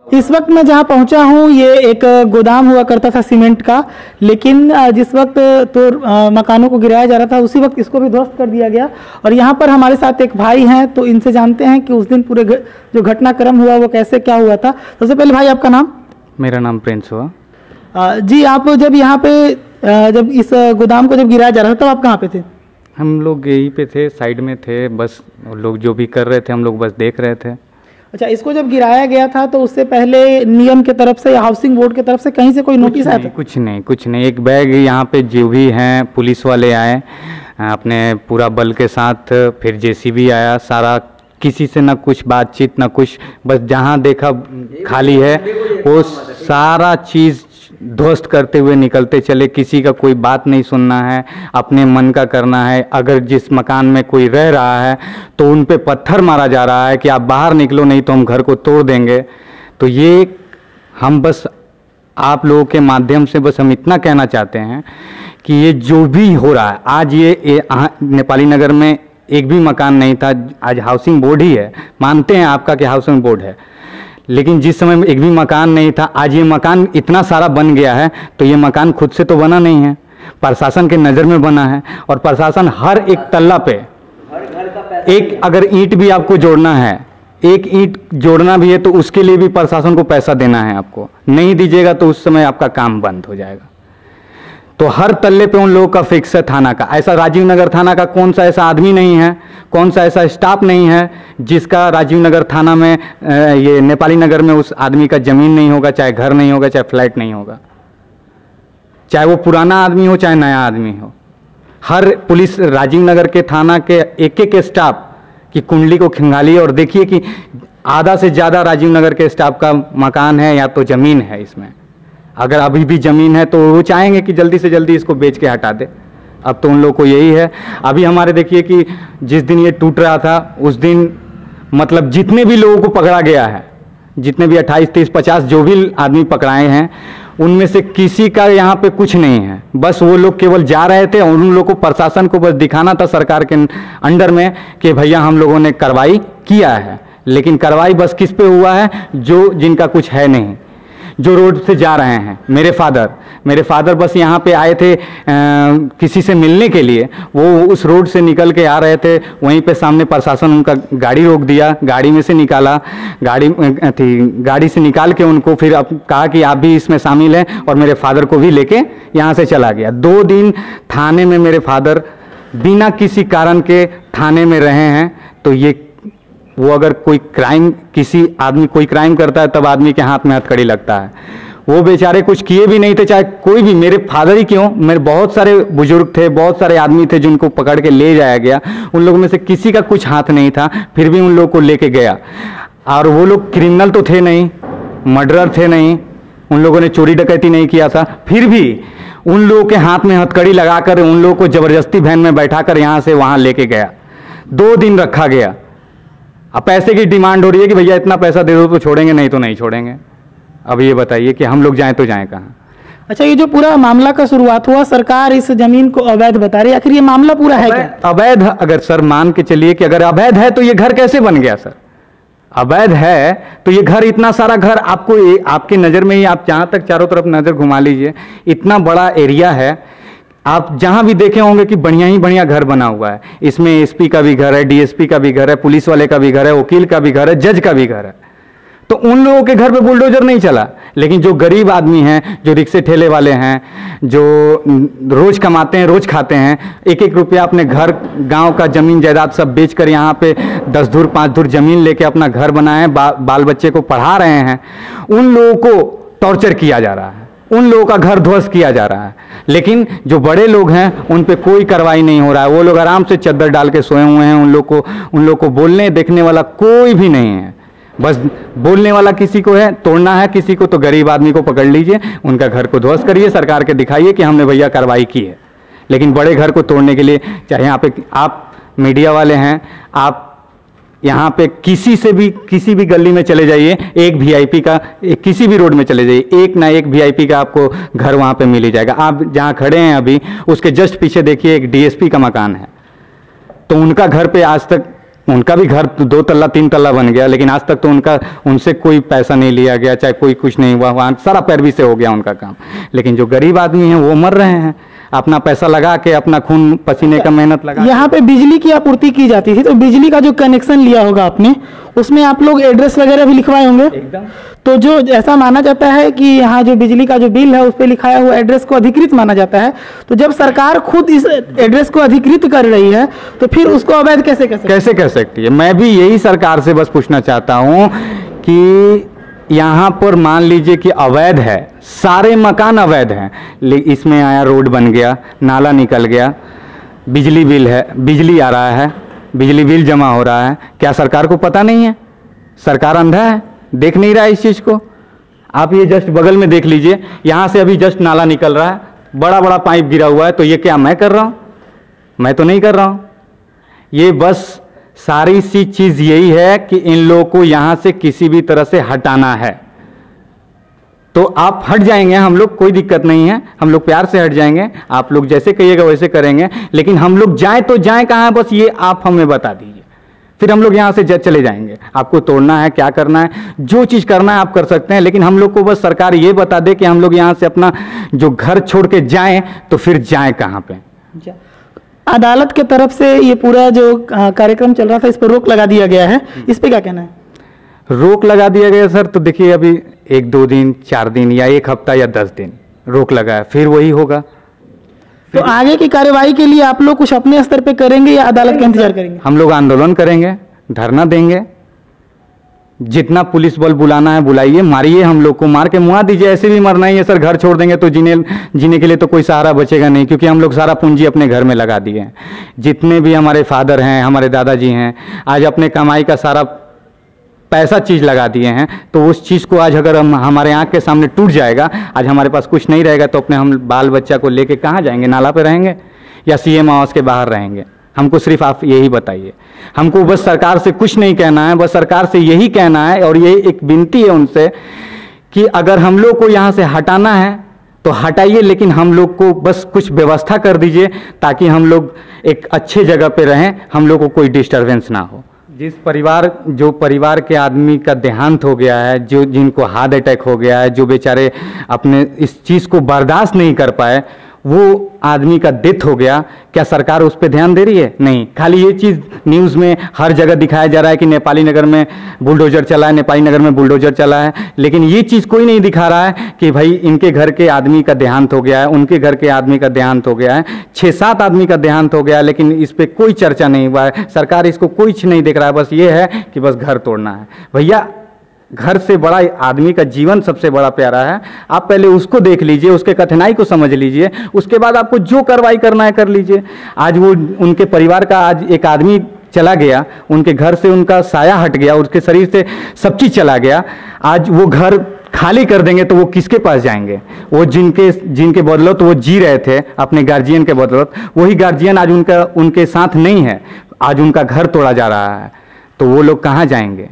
इस वक्त मैं जहां पहुंचा हूं ये एक गोदाम हुआ करता था सीमेंट का, लेकिन जिस वक्त मकानों को गिराया जा रहा था उसी वक्त इसको भी ध्वस्त कर दिया गया। और यहां पर हमारे साथ एक भाई हैं, तो इनसे जानते हैं कि उस दिन पूरे जो घटनाक्रम हुआ वो कैसे क्या हुआ था। सबसे पहले भाई आपका नाम? मेरा नाम प्रिंस हुआ। जी, आप जब यहाँ पे जब इस गोदाम को जब गिराया जा रहा था तब आप कहाँ पे थे? हम लोग यहीं पे थे, साइड में थे, बस लोग जो भी कर रहे थे हम लोग बस देख रहे थे। अच्छा, इसको जब गिराया गया था तो उससे पहले निगम के तरफ से या हाउसिंग बोर्ड की तरफ से कहीं से कोई नोटिस आया था? कुछ नहीं। एक बैग यहाँ पे जो भी हैं पुलिस वाले आए अपने पूरा बल के साथ, फिर जेसीबी आया, सारा किसी से ना कुछ बातचीत ना कुछ, बस जहाँ देखा खाली है वो सारा चीज़ ध्वस्त करते हुए निकलते चले। किसी का कोई बात नहीं सुनना है, अपने मन का करना है। अगर जिस मकान में कोई रह रहा है तो उन पे पत्थर मारा जा रहा है कि आप बाहर निकलो नहीं तो हम घर को तोड़ देंगे। तो ये हम बस आप लोगों के माध्यम से बस हम इतना कहना चाहते हैं कि ये जो भी हो रहा है आज, ये नेपाली नगर में एक भी मकान नहीं था, आज हाउसिंग बोर्ड ही है। मानते हैं आपका कि हाउसिंग बोर्ड है, लेकिन जिस समय एक भी मकान नहीं था, आज ये मकान इतना सारा बन गया है। तो ये मकान खुद से तो बना नहीं है, प्रशासन के नज़र में बना है। और प्रशासन हर एक तल्ला पे एक अगर ईंट भी आपको जोड़ना है, एक ईंट जोड़ना भी है तो उसके लिए भी प्रशासन को पैसा देना है। आपको नहीं दीजिएगा तो उस समय आपका काम बंद हो जाएगा। तो हर तल्ले पे उन लोगों का फिक्स है थाना का। ऐसा राजीव नगर थाना का कौन सा ऐसा आदमी नहीं है, कौन सा ऐसा स्टाफ नहीं है जिसका राजीव नगर थाना में ये नेपाली नगर में उस आदमी का ज़मीन नहीं होगा, चाहे घर नहीं होगा, चाहे फ्लैट नहीं होगा, चाहे वो पुराना आदमी हो चाहे नया आदमी हो। हर पुलिस राजीव नगर के थाना के एक एक स्टाफ की कुंडली को खंगालिए और देखिए कि आधा से ज़्यादा राजीव नगर के स्टाफ का मकान है या तो ज़मीन है। इसमें अगर अभी भी ज़मीन है तो वो चाहेंगे कि जल्दी से जल्दी इसको बेच के हटा दे। अब तो उन लोगों को यही है। अभी हमारे देखिए कि जिस दिन ये टूट रहा था उस दिन मतलब जितने भी लोगों को पकड़ा गया है, जितने भी 28, 30, 50 जो भी आदमी पकड़ाए हैं, उनमें से किसी का यहाँ पे कुछ नहीं है। बस वो लोग केवल जा रहे थे और उन लोगों को प्रशासन को बस दिखाना था सरकार के अंडर में कि भैया हम लोगों ने कार्रवाई किया है। लेकिन कार्रवाई बस किस पे हुआ है? जो जिनका कुछ है नहीं, जो रोड से जा रहे हैं। मेरे फादर बस यहाँ पे आए थे किसी से मिलने के लिए। वो उस रोड से निकल के आ रहे थे, वहीं पे सामने प्रशासन उनका गाड़ी रोक दिया, गाड़ी में से निकाला, गाड़ी से निकाल के उनको फिर कहा कि आप भी इसमें शामिल हैं और मेरे फादर को भी लेके यहाँ से चला गया। 2 दिन थाने में मेरे फादर बिना किसी कारण के थाने में रहे हैं। तो ये वो अगर कोई क्राइम, किसी आदमी कोई क्राइम करता है तब आदमी के हाथ में हथकड़ी लगता है। वो बेचारे कुछ किए भी नहीं थे, चाहे कोई भी, मेरे फादर ही क्यों, मेरे बहुत सारे बुजुर्ग थे, बहुत सारे आदमी थे जिनको पकड़ के ले जाया गया। उन लोगों में से किसी का कुछ हाथ नहीं था, फिर भी उन लोगों को लेके गया। और वो लोग क्रिमिनल तो थे नहीं, मर्डरर थे नहीं, उन लोगों ने चोरी डकैती नहीं किया था, फिर भी उन लोगों के हाथ में हथकड़ी लगाकर उन लोगों को जबरदस्ती वैन में बैठाकर यहाँ से वहाँ लेके गया। 2 दिन रखा गया। अब पैसे की डिमांड हो रही है कि भैया इतना पैसा दे दो तो छोड़ेंगे, नहीं तो नहीं छोड़ेंगे। अब ये बताइए कि हम लोग जाएं तो जाएं कहाँ? अच्छा, ये जो पूरा मामला का शुरुआत हुआ, सरकार इस जमीन को अवैध बता रही है, आखिर ये मामला पूरा है क्या? अवैध अगर सर मान के चलिए कि अगर अवैध है तो ये घर कैसे बन गया सर? अवैध है तो ये घर, इतना सारा घर आपको आपकी नज़र में ही, आप जहाँ तक चारों तरफ नज़र घुमा लीजिए, इतना बड़ा एरिया है, आप जहां भी देखे होंगे कि बढ़िया ही बढ़िया घर बना हुआ है। इसमें एसपी का भी घर है, डीएसपी का भी घर है, पुलिस वाले का भी घर है, वकील का भी घर है, जज का भी घर है। तो उन लोगों के घर पे बुलडोजर नहीं चला। लेकिन जो गरीब आदमी हैं, जो रिक्शे ठेले वाले हैं, जो रोज कमाते हैं, रोज खाते हैं, 1-1 रुपया अपने घर, गांव का जमीन जायदाद सब बेचकर यहाँ पे 10 धुर 5 धुर जमीन लेके अपना घर बनाए हैं, बाल बच्चे को पढ़ा रहे हैं, उन लोगों को टॉर्चर किया जा रहा है, उन लोगों का घर ध्वस्त किया जा रहा है। लेकिन जो बड़े लोग हैं उन पे कोई कार्रवाई नहीं हो रहा है। वो लोग आराम से चद्दर डाल के सोए हुए हैं। उन लोग को बोलने देखने वाला कोई भी नहीं है। बस बोलने वाला किसी को है, तोड़ना है किसी को तो गरीब आदमी को पकड़ लीजिए, उनका घर को ध्वस्त करिए, सरकार के दिखाइए कि हमने भैया कार्रवाई की है। लेकिन बड़े घर को तोड़ने के लिए, चाहे यहाँ पे आप मीडिया वाले हैं, आप यहाँ पे किसी भी गली में चले जाइए, एक वीआईपी का, किसी भी रोड में चले जाइए, एक ना एक वीआईपी का आपको घर वहाँ पे मिल ही जाएगा। आप जहाँ खड़े हैं अभी, उसके जस्ट पीछे देखिए एक डीएसपी का मकान है। तो उनका घर पे आज तक उनका भी घर 2 तल्ला 3 तल्ला बन गया, लेकिन आज तक तो उनसे कोई पैसा नहीं लिया गया, चाहे कोई कुछ नहीं हुआ, वहाँ सारा पैरवी से हो गया उनका काम। लेकिन जो गरीब आदमी हैं वो मर रहे हैं, अपना पैसा लगा के, अपना खून पसीने का मेहनत लगा। यहाँ पे बिजली की आपूर्ति की जाती थी, तो बिजली का जो कनेक्शन लिया होगा आपने, उसमें आप लोग एड्रेस वगैरह भी लिखवाए होंगे एकदम। तो जो ऐसा माना जाता है कि यहाँ जो बिजली का जो बिल है उस पर लिखाया हुआ एड्रेस को अधिकृत माना जाता है, तो जब सरकार खुद इस एड्रेस को अधिकृत कर रही है तो फिर उसको अवैध कैसे कर सकती है? मैं भी यही सरकार से बस पूछना चाहता हूँ कि यहाँ पर मान लीजिए कि अवैध है, सारे मकान अवैध हैं, लेकिन इसमें आया रोड बन गया, नाला निकल गया, बिजली बिल है, बिजली आ रहा है, बिजली बिल जमा हो रहा है, क्या सरकार को पता नहीं है? सरकार अंधा है, देख नहीं रहा है इस चीज़ को? आप ये जस्ट बगल में देख लीजिए, यहाँ से अभी जस्ट नाला निकल रहा है, बड़ा बड़ा पाइप गिरा हुआ है, तो ये क्या मैं कर रहा हूँ? मैं तो नहीं कर रहा हूँ। ये बस सारी सी चीज़ यही है कि इन लोगों को यहाँ से किसी भी तरह से हटाना है। तो आप हट जाएंगे, हम लोग कोई दिक्कत नहीं है, हम लोग प्यार से हट जाएंगे, आप लोग जैसे कहिएगा वैसे करेंगे, लेकिन हम लोग जाएं तो जाएं कहाँ, बस ये आप हमें बता दीजिए, फिर हम लोग यहाँ से चले जाएंगे। आपको तोड़ना है, क्या करना है, जो चीज़ करना है आप कर सकते हैं, लेकिन हम लोग को बस सरकार ये बता दे कि हम लोग यहाँ से अपना जो घर छोड़ के जाएं तो फिर जाएं कहाँ पे। अदालत के तरफ से ये पूरा जो कार्यक्रम चल रहा था इस पर रोक लगा दिया गया है, इस पे क्या कहना है? रोक लगा दिया गया सर, तो देखिए अभी 1-2 दिन, 4 दिन या 1 हफ्ता या 10 दिन रोक लगा है, फिर वही होगा। तो आगे की कार्यवाही के लिए आप लोग कुछ अपने स्तर पे करेंगे या अदालत का इंतजार करेंगे? हम लोग आंदोलन करेंगे, धरना देंगे, जितना पुलिस बल बुलाना है बुलाइए, मारिए, हम लोग को मार के मुआ दीजिए, ऐसे भी मरना ही है सर। घर छोड़ देंगे तो जीने के लिए तो कोई सहारा बचेगा नहीं, क्योंकि हम लोग सारा पूंजी अपने घर में लगा दिए हैं। जितने भी हमारे फादर हैं, हमारे दादाजी हैं, आज अपने कमाई का सारा पैसा चीज़ लगा दिए हैं, तो उस चीज़ को आज अगर हमारे आँख के सामने टूट जाएगा, आज हमारे पास कुछ नहीं रहेगा, तो अपने हम बाल बच्चा को लेके कहाँ जाएंगे? नाला पे रहेंगे या सीएम आवास के बाहर रहेंगे? हमको सिर्फ आप यही बताइए। हमको बस सरकार से कुछ नहीं कहना है, बस सरकार से यही कहना है, और ये एक विनती है उनसे कि अगर हम लोग को यहाँ से हटाना है तो हटाइए, लेकिन हम लोग को बस कुछ व्यवस्था कर दीजिए ताकि हम लोग एक अच्छे जगह पे रहें, हम लोग को कोई डिस्टर्बेंस ना हो। जो परिवार के आदमी का देहांत हो गया है, जो जिनको हार्ट अटैक हो गया है, जो बेचारे अपने इस चीज़ को बर्दाश्त नहीं कर पाए, वो आदमी का डेथ हो गया, क्या सरकार उस पर ध्यान दे रही है? नहीं। खाली ये चीज़ न्यूज़ में हर जगह दिखाया जा रहा है कि नेपाली नगर में बुलडोजर चला है, नेपाली नगर में बुलडोजर चला है, लेकिन ये चीज़ कोई नहीं दिखा रहा है कि भाई इनके घर के आदमी का देहांत हो गया है, उनके घर के आदमी का देहांत हो गया है, 6-7 आदमी का देहांत हो गया है, लेकिन इस पर कोई चर्चा नहीं हुआ है। सरकार इसको कुछ नहीं देख रहा है, बस ये है कि बस घर तोड़ना है। भैया, घर से बड़ा आदमी का जीवन सबसे बड़ा प्यारा है। आप पहले उसको देख लीजिए, उसके कठिनाई को समझ लीजिए, उसके बाद आपको जो कार्रवाई करना है कर लीजिए। आज वो उनके परिवार का आज एक आदमी चला गया, उनके घर से उनका साया हट गया, उसके शरीर से सब चीज़ चला गया। आज वो घर खाली कर देंगे तो वो किसके पास जाएंगे? वो जिनके बदौलत वो जी रहे थे, अपने गार्जियन के बदौलत, वही गार्जियन आज उनके साथ नहीं है, आज उनका घर तोड़ा जा रहा है, तो वो लोग कहाँ जाएंगे?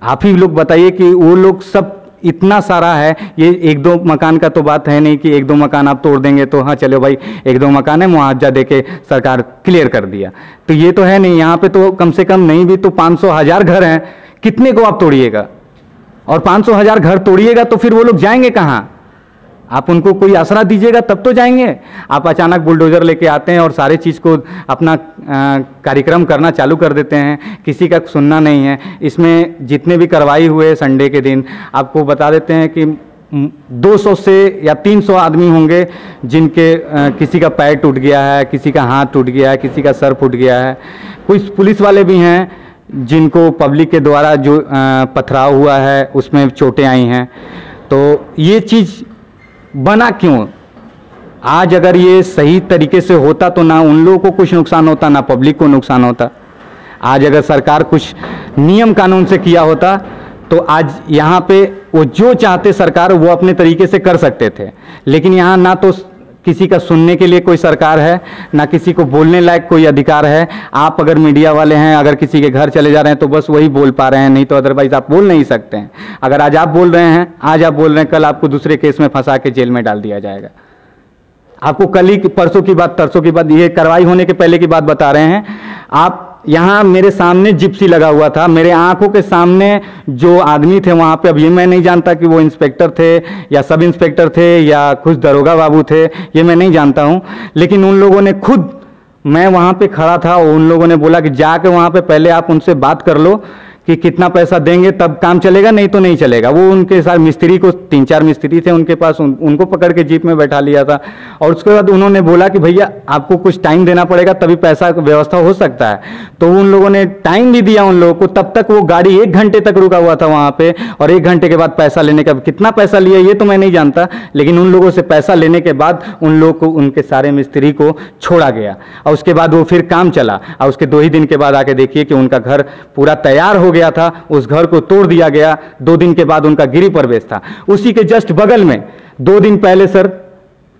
आप ही लोग बताइए कि वो लोग सब इतना सारा है, ये 1-2 मकान का तो बात है नहीं कि 1-2 मकान आप तोड़ देंगे तो हाँ चलो भाई 1-2 मकान है, मुआवजा देके सरकार क्लियर कर दिया, तो ये तो है नहीं। यहाँ पे तो कम से कम नहीं भी तो 500-1000 घर हैं, कितने को आप तोड़िएगा? और 500-1000 घर तोड़िएगा तो फिर वो लोग जाएंगे कहाँ? आप उनको कोई आसरा दीजिएगा तब तो जाएंगे। आप अचानक बुलडोजर लेके आते हैं और सारे चीज़ को अपना कार्यक्रम करना चालू कर देते हैं, किसी का सुनना नहीं है। इसमें जितने भी कार्रवाई हुए संडे के दिन, आपको बता देते हैं कि 200 से या 300 आदमी होंगे जिनके किसी का पैर टूट गया है, किसी का हाथ टूट गया है, किसी का सर फूट गया है। कुछ पुलिस वाले भी हैं जिनको पब्लिक के द्वारा जो पथराव हुआ है उसमें चोटें आई हैं। तो ये चीज़ बना क्यों? आज अगर ये सही तरीके से होता तो ना उन लोगों को कुछ नुकसान होता, ना पब्लिक को नुकसान होता। आज अगर सरकार कुछ नियम कानून से किया होता तो आज यहाँ पे वो जो चाहते सरकार वो अपने तरीके से कर सकते थे, लेकिन यहाँ ना तो किसी का सुनने के लिए कोई सरकार है, ना किसी को बोलने लायक कोई अधिकार है। आप अगर मीडिया वाले हैं, अगर किसी के घर चले जा रहे हैं तो बस वही बोल पा रहे हैं, नहीं तो अदरवाइज आप बोल नहीं सकते हैं। अगर आज आप बोल रहे हैं, आज आप बोल रहे हैं, कल आपको दूसरे केस में फंसा के जेल में डाल दिया जाएगा। आपको कल ही परसों की बात, तरसों की बात, ये कार्रवाई होने के पहले की बात बता रहे हैं। आप यहाँ मेरे सामने जिप्सी लगा हुआ था, मेरे आंखों के सामने जो आदमी थे वहाँ पे, अब ये मैं नहीं जानता कि वो इंस्पेक्टर थे या सब इंस्पेक्टर थे या कुछ दरोगा बाबू थे, ये मैं नहीं जानता हूँ, लेकिन उन लोगों ने खुद, मैं वहाँ पे खड़ा था, उन लोगों ने बोला कि जाके वहाँ पे पहले आप उनसे बात कर लो कि कितना पैसा देंगे तब काम चलेगा, नहीं तो नहीं चलेगा। वो उनके साथ मिस्त्री को, 3-4 मिस्त्री थे उनके पास, उनको पकड़ के जीप में बैठा लिया था। और उसके बाद उन्होंने बोला कि भैया आपको कुछ टाइम देना पड़ेगा तभी पैसा व्यवस्था हो सकता है। तो उन लोगों ने टाइम भी दिया उन लोगों को, तब तक वो गाड़ी 1 घंटे तक रुका हुआ था वहाँ पे, और 1 घंटे के बाद पैसा लेने का, कितना पैसा लिया ये तो मैं नहीं जानता, लेकिन उन लोगों से पैसा लेने के बाद उन लोग को, उनके सारे मिस्त्री को छोड़ा गया। और उसके बाद वो फिर काम चला, और उसके 2 ही दिन के बाद आके देखिए कि उनका घर पूरा तैयार हो गया था, उस घर को तोड़ दिया गया। 2 दिन के बाद उनका गृह प्रवेश था। उसी के जस्ट बगल में 2 दिन पहले सर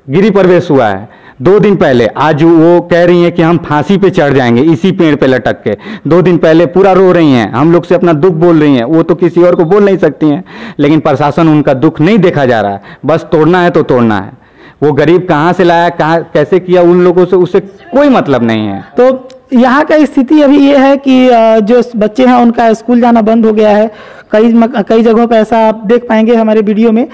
गृह प्रवेश हुआ है, 2 दिन पहले। आज वो कह रही हैं कि हम फांसी पे चढ़ जाएंगे इसी पेड़ पे लटक के। 2 दिन पहले पूरा रो रही हैं, हम लोग से अपना दुख बोल रही हैं। वो तो किसी और को बोल नहीं सकती हैं, लेकिन प्रशासन उनका दुख नहीं देखा जा रहा है। बस तोड़ना है तो तोड़ना है। वो गरीब कहाँ से लाया, कहाँ कैसे किया, उन लोगों से उससे कोई मतलब नहीं है। तो यहाँ का स्थिति अभी ये है कि जो बच्चे हैं उनका स्कूल जाना बंद हो गया है। कई जगहों पर ऐसा आप देख पाएंगे हमारे वीडियो में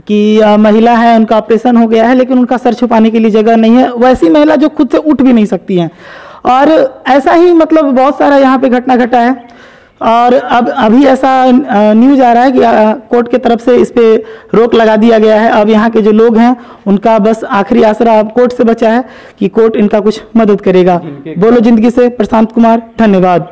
कि महिला है, उनका ऑपरेशन हो गया है, लेकिन उनका सर छुपाने के लिए जगह नहीं है। वैसी महिला जो खुद से उठ भी नहीं सकती हैं। और ऐसा ही मतलब बहुत सारा यहाँ पे घटना घटा है। और अब अभी ऐसा न्यूज आ रहा है कि कोर्ट के तरफ से इस पे रोक लगा दिया गया है। अब यहाँ के जो लोग हैं उनका बस आखिरी आसरा अब कोर्ट से बचा है कि कोर्ट इनका कुछ मदद करेगा। बोलो जिंदगी से प्रशांत कुमार, धन्यवाद।